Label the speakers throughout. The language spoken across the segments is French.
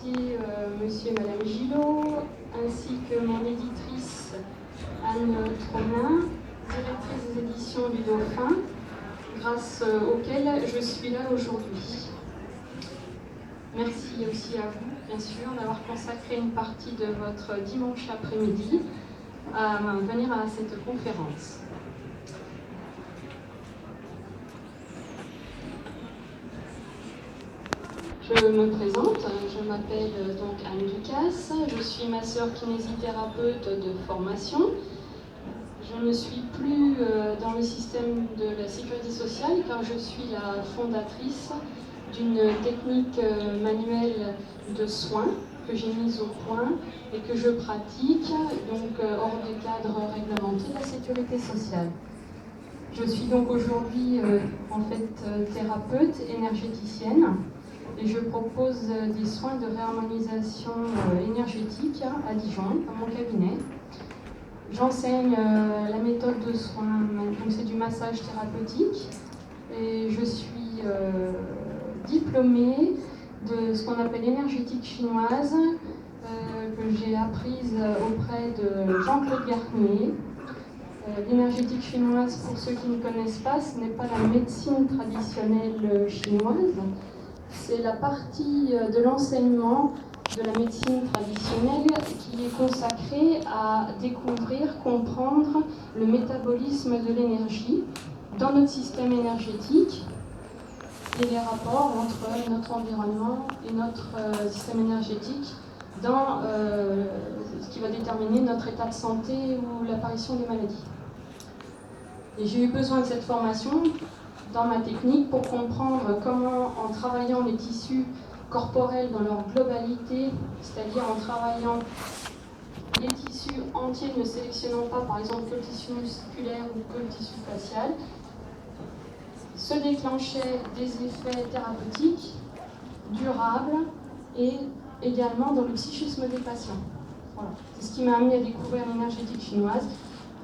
Speaker 1: remercier monsieur et madame Gillot, ainsi que mon éditrice Anne Tronin, directrice des éditions du Dauphin, grâce auxquelles je suis là aujourd'hui. Merci aussi à vous, bien sûr, d'avoir consacré une partie de votre dimanche après-midi à venir à cette conférence. Je me présente, je m'appelle donc Anne Ducasse, je suis masseur kinésithérapeute de formation. Je ne suis plus dans le système de la sécurité sociale car je suis la fondatrice d'une technique manuelle de soins que j'ai mise au point et que je pratique donc hors du cadre réglementé de la sécurité sociale. Je suis donc aujourd'hui en fait thérapeute énergéticienne et je propose des soins de réharmonisation énergétique à Dijon, dans mon cabinet. J'enseigne la méthode de soins, donc c'est du massage thérapeutique et je suis diplômée de ce qu'on appelle l'énergétique chinoise que j'ai apprise auprès de Jean-Claude Garnier. L'énergétique chinoise, pour ceux qui ne connaissent pas, ce n'est pas la médecine traditionnelle chinoise, c'est la partie de l'enseignement de la médecine traditionnelle qui est consacrée à découvrir, comprendre le métabolisme de l'énergie dans notre système énergétique et les rapports entre notre environnement et notre système énergétique dans ce qui va déterminer notre état de santé ou l'apparition des maladies. Et j'ai eu besoin de cette formation dans ma technique pour comprendre comment, en travaillant les tissus corporels dans leur globalité, c'est-à-dire en travaillant les tissus entiers, ne sélectionnant pas par exemple que le tissu musculaire ou que le tissu facial, se déclenchaient des effets thérapeutiques, durables et également dans le psychisme des patients. Voilà. C'est ce qui m'a amené à découvrir l'énergétique chinoise,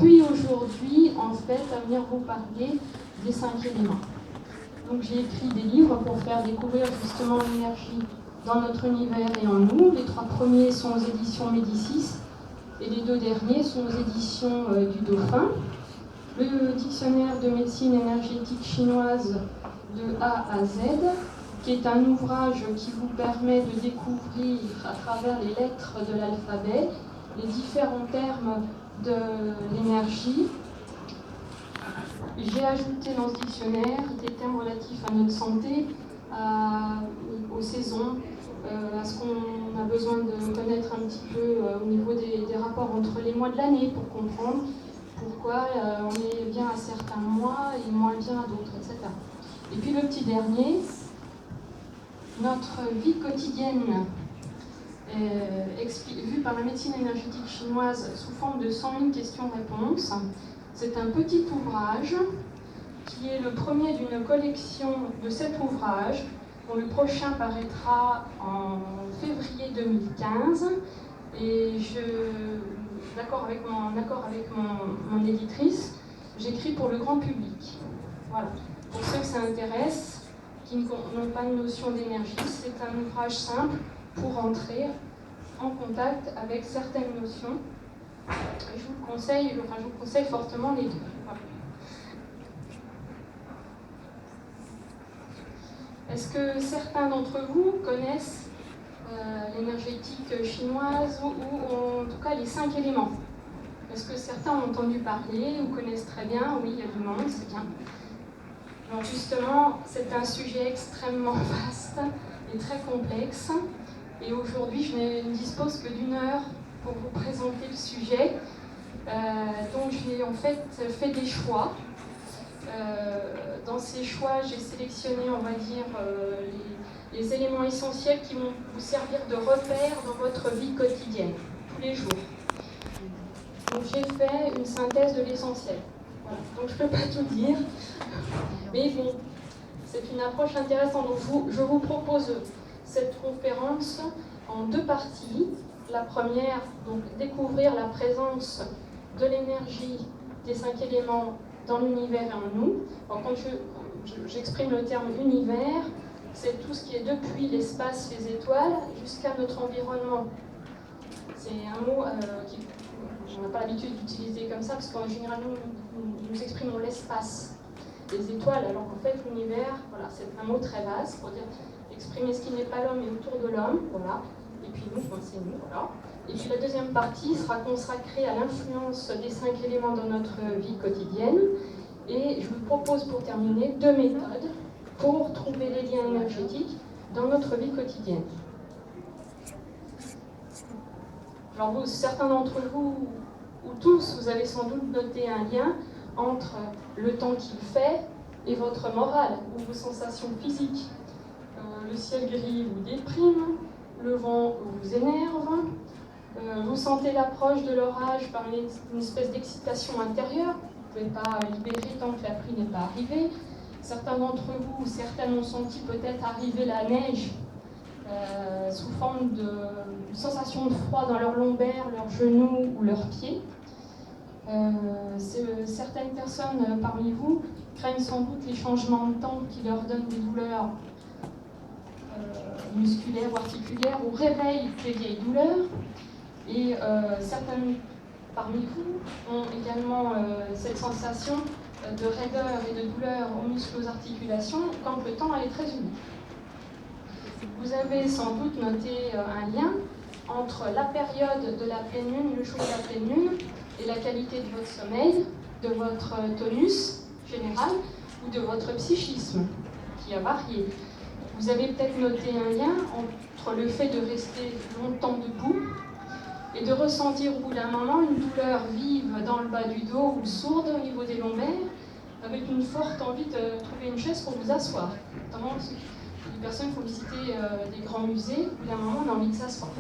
Speaker 1: puis aujourd'hui en fait à venir vous parler des 5 éléments. Donc j'ai écrit des livres pour faire découvrir justement l'énergie dans notre univers et en nous. Les 3 premiers sont aux éditions Médicis et les 2 derniers sont aux éditions du Dauphin. Le dictionnaire de médecine énergétique chinoise de A à Z, qui est un ouvrage qui vous permet de découvrir à travers les lettres de l'alphabet les différents termes de l'énergie. J'ai ajouté dans ce dictionnaire des termes relatifs à notre santé, aux saisons, à ce qu'on a besoin de connaître un petit peu au niveau des rapports entre les mois de l'année pour comprendre pourquoi on est bien à certains mois et moins bien à d'autres, etc. Et puis le petit dernier, notre vie quotidienne vue par la médecine énergétique chinoise sous forme de 100 000 questions-réponses. C'est un petit ouvrage qui est le premier d'une collection de 7 ouvrages, dont le prochain paraîtra en février 2015. Et d'accord avec mon éditrice, j'écris pour le grand public. Voilà. Pour ceux que ça intéresse, qui n'ont pas de notion d'énergie, c'est un ouvrage simple pour entrer en contact avec certaines notions. Et je vous conseille fortement les 2. Voilà. Est-ce que certains d'entre vous connaissent l'énergétique chinoise ou en tout cas les 5 éléments? Est-ce que certains ont entendu parler ou connaissent très bien? Oui, il y a du monde, c'est bien. Alors justement, c'est un sujet extrêmement vaste et très complexe. Et aujourd'hui, je ne dispose que d'1 heure pour vous présenter le sujet. Donc j'ai en fait fait des choix. Dans ces choix, j'ai sélectionné, on va dire, les éléments essentiels qui vont vous servir de repère dans votre vie quotidienne, tous les jours. Donc j'ai fait une synthèse de l'essentiel. Voilà. Donc je ne peux pas tout dire, mais bon, c'est une approche intéressante. Donc je vous propose cette conférence en 2 parties. La première, donc découvrir la présence de l'énergie des 5 éléments dans l'univers et en nous. Alors, quand j'exprime le terme univers, c'est tout ce qui est depuis l'espace, les étoiles, jusqu'à notre environnement. C'est un mot qu'on n'a pas l'habitude d'utiliser comme ça, parce qu'en général, nous exprimons l'espace. Les étoiles, alors qu'en fait, l'univers, voilà, c'est un mot très vaste pour dire exprimer ce qui n'est pas l'homme et autour de l'homme, voilà. Et puis nous, c'est nous, voilà. Et puis la deuxième partie sera consacrée à l'influence des 5 éléments dans notre vie quotidienne. Et je vous propose pour terminer 2 méthodes pour trouver les liens énergétiques dans notre vie quotidienne. Alors vous, certains d'entre vous, ou tous, vous avez sans doute noté un lien entre le temps qu'il fait et votre morale ou vos sensations physiques. Le ciel gris vous déprime, le vent vous énerve, vous sentez l'approche de l'orage par une espèce d'excitation intérieure, vous ne pouvez pas libérer tant que la pluie n'est pas arrivée. Certains d'entre vous, certaines ont senti peut-être arriver la neige sous forme de sensation de froid dans leurs lombaires, leurs genoux ou leurs pieds. Certaines personnes parmi vous craignent sans doute les changements de temps qui leur donnent des douleurs musculaires ou articulaires ou réveillent des vieilles douleurs. Et certaines parmi vous ont également cette sensation de raideur et de douleur aux muscles, aux articulations quand le temps est très humide. Vous avez sans doute noté un lien entre la période de la pleine lune, le jour de la pleine lune, et la qualité de votre sommeil, de votre tonus général ou de votre psychisme, qui a varié. Vous avez peut-être noté un lien entre le fait de rester longtemps debout et de ressentir au bout d'un moment une douleur vive dans le bas du dos ou sourde au niveau des lombaires, avec une forte envie de trouver une chaise pour vous asseoir. Notamment les personnes qui ont visité des grands musées, au bout d'un moment on a envie de s'asseoir.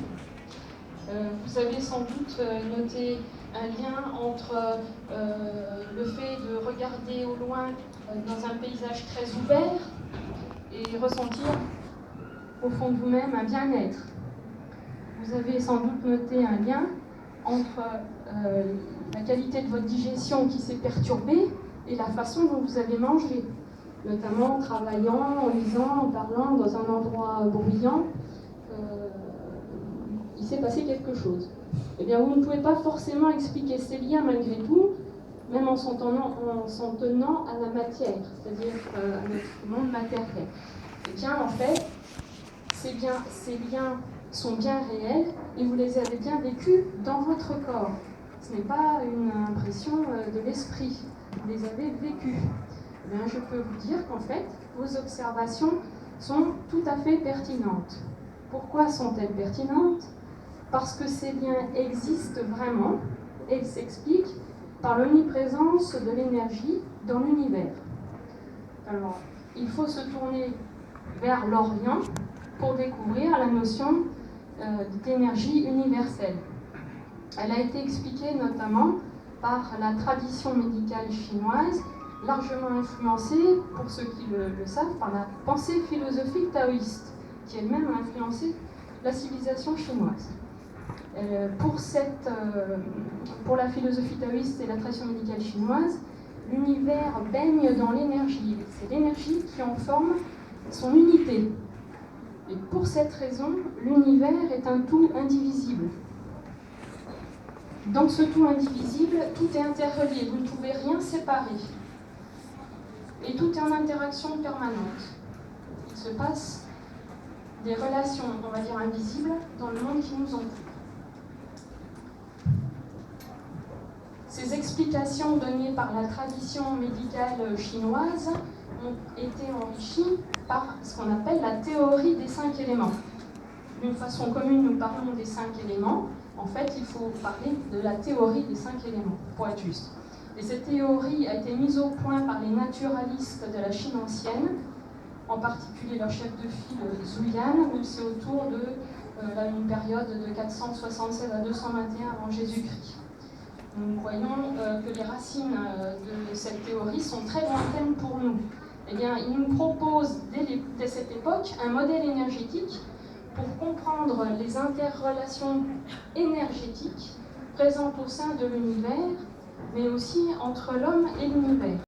Speaker 1: Vous avez sans doute noté un lien entre le fait de regarder au loin dans un paysage très ouvert et ressentir au fond de vous-même un bien-être. Vous avez sans doute noté un lien entre la qualité de votre digestion qui s'est perturbée et la façon dont vous avez mangé, notamment en travaillant, en lisant, en parlant dans un endroit bruyant. Il s'est passé quelque chose. Eh bien, vous ne pouvez pas forcément expliquer ces liens malgré tout, même en s'en tenant à la matière, c'est-à-dire à notre monde matériel. Eh bien, en fait, ces liens sont bien réels et vous les avez bien vécus dans votre corps. Ce n'est pas une impression de l'esprit, vous les avez vécus. Eh bien, je peux vous dire qu'en fait, vos observations sont tout à fait pertinentes. Pourquoi sont-elles pertinentes ? Parce que ces liens existent vraiment et ils s'expliquent par l'omniprésence de l'énergie dans l'univers. Alors, il faut se tourner vers l'Orient pour découvrir la notion d'énergie universelle. Elle a été expliquée notamment par la tradition médicale chinoise, largement influencée, pour ceux qui le savent, par la pensée philosophique taoïste, qui elle-même a influencé la civilisation chinoise. Pour la philosophie taoïste et la tradition médicale chinoise, l'univers baigne dans l'énergie. C'est l'énergie qui en forme son unité. Et pour cette raison, l'univers est un tout indivisible. Dans ce tout indivisible, tout est interrelié, vous ne pouvez rien séparer. Et tout est en interaction permanente. Il se passe des relations, on va dire, invisibles dans le monde qui nous entoure. Ces explications données par la tradition médicale chinoise ont été enrichies par ce qu'on appelle la théorie des 5 éléments. D'une façon commune, nous parlons des 5 éléments. En fait, il faut parler de la théorie des 5 éléments, pour être juste. Et cette théorie a été mise au point par les naturalistes de la Chine ancienne, en particulier leur chef de file Zuyan, où c'est autour de une période de 476 à 221 avant Jésus-Christ. Nous croyons que les racines de cette théorie sont très lointaines pour nous. Eh bien, il nous propose dès cette époque un modèle énergétique pour comprendre les interrelations énergétiques présentes au sein de l'univers, mais aussi entre l'homme et l'univers.